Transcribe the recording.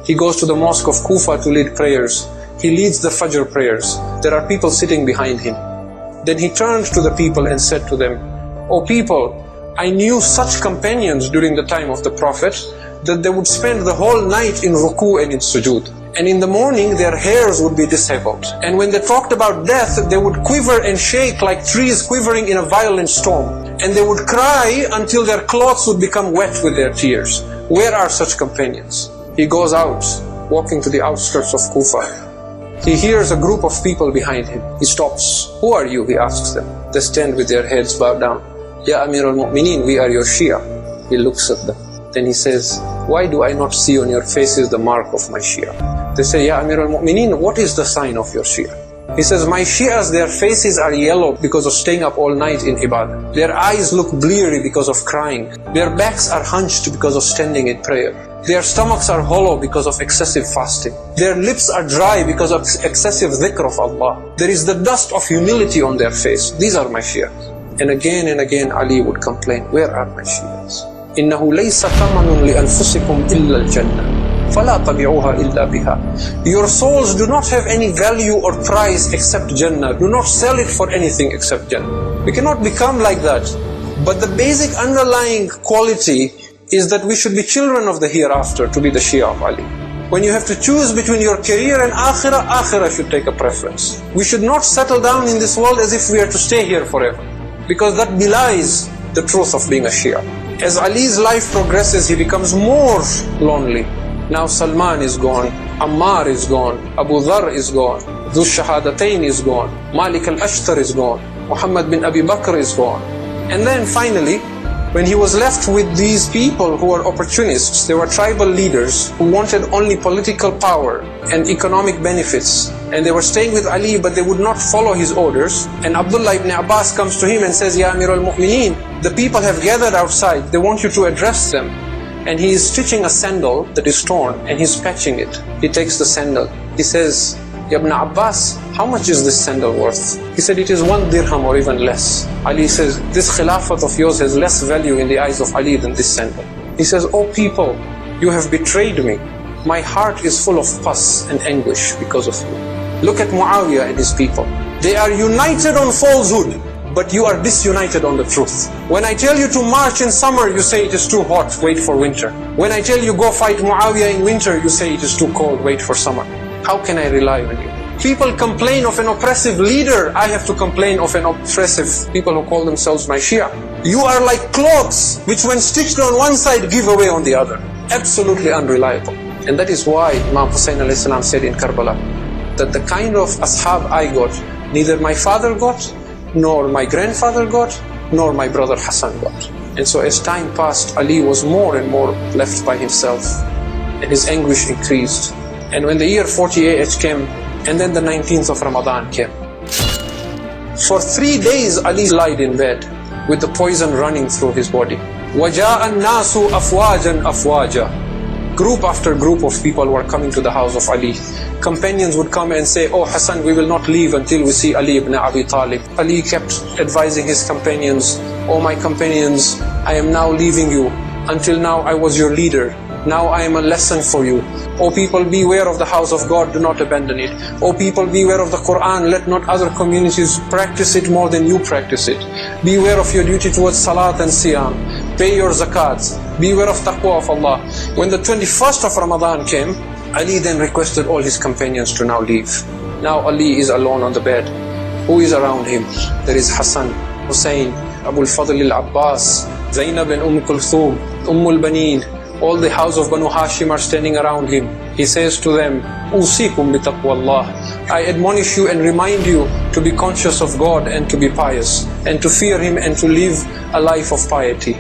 He goes to the mosque of Kufa to lead prayers. He leads the Fajr prayers. There are people sitting behind him. Then he turned to the people and said to them, "O people, I knew such companions during the time of the Prophet that they would spend the whole night in ruku and in sujood. And in the morning their hairs would be disheveled. And when they talked about death, they would quiver and shake like trees quivering in a violent storm. And they would cry until their clothes would become wet with their tears. Where are such companions?" He goes out, walking to the outskirts of Kufa. He hears a group of people behind him. He stops. "Who are you?" he asks them. They stand with their heads bowed down. "Ya Amir al-Mu'mineen, we are your Shia." He looks at them. Then he says, "Why do I not see on your faces the mark of my Shia?" They say, "Ya Amir al-Mu'mineen, what is the sign of your Shia?" He says, "My Shias, their faces are yellow because of staying up all night in ibadah. Their eyes look bleary because of crying. Their backs are hunched because of standing in prayer. Their stomachs are hollow because of excessive fasting. Their lips are dry because of excessive dhikr of Allah. There is the dust of humility on their face. These are my Shias." And again Ali would complain, "Where are my Shias? إِنَّهُ لَيْسَ ثَمَنٌ لِأَنفُسِكُمْ إِلَّا الْجَنَّةِ فَلَا تَبِعُوهَا إِلَّا بِهَا." Your souls do not have any value or price except Jannah. Do not sell it for anything except Jannah. We cannot become like that. But the basic underlying quality is that we should be children of the hereafter to be the Shia of Ali. When you have to choose between your career and akhirah, akhirah should take a preference. We should not settle down in this world as if we are to stay here forever, because that belies the truth of being a Shia. As Ali's life progresses, he becomes more lonely. Now Salman is gone, Ammar is gone, Abu Dharr is gone, Dhu Shahadatain is gone, Malik al-Ashtar is gone, Muhammad bin Abi Bakr is gone. And then finally, when he was left with these people who were opportunists, they were tribal leaders who wanted only political power and economic benefits, and they were staying with Ali but they would not follow his orders. And Abdullah ibn Abbas comes to him and says, "Ya Amir al-Mu'mineen, the people have gathered outside, they want you to address them." And he is stitching a sandal that is torn and he's patching it. He takes the sandal. He says, "Ya Ibn Abbas, how much is this sandal worth?" He said, "It is 1 dirham or even less." Ali says, "This khilafat of yours has less value in the eyes of Ali than this sandal." He says, "Oh people, you have betrayed me. My heart is full of pus and anguish because of you. Look at Muawiyah and his people. They are united on falsehood, but you are disunited on the truth. When I tell you to march in summer, you say it is too hot, wait for winter. When I tell you go fight Muawiyah in winter, you say it is too cold, wait for summer. How can I rely on you?" People complain of an oppressive leader. I have to complain of an oppressive people who call themselves my Shia. You are like clothes, which when stitched on one side, give away on the other. Absolutely unreliable. And that is why Imam Hussein a.s. said in Karbala, that the kind of ashab I got, neither my father got, nor my grandfather got, nor my brother Hassan got. And so as time passed, Ali was more and more left by himself, and his anguish increased. And when the year 40 came, and then the 19th of Ramadan came, for 3 days Ali lied in bed with the poison running through his body. وَجَاءَ النَّاسُ أَفْوَاجًا أَفْوَاجًا. Group after group of people were coming to the house of Ali. Companions would come and say, "Oh Hassan, we will not leave until we see Ali ibn Abi Talib." Ali kept advising his companions, "Oh my companions, I am now leaving you. Until now I was your leader. Now I am a lesson for you. O people, beware of the house of God, do not abandon it. O people, beware of the Quran, let not other communities practice it more than you practice it. Beware of your duty towards salat and siyam. Pay your zakat. Beware of taqwa of Allah." When the 21st of Ramadan came, Ali then requested all his companions to now leave. Now Ali is alone on the bed. Who is around him? There is Hassan, Hussein, Abu al-Fadl al-Abbas, Zainab and Kulthum, al-Baneen. All the house of Banu Hashim are standing around him. He says to them, "Usikum bi taqwallah. I admonish you and remind you to be conscious of God and to be pious, and to fear Him and to live a life of piety.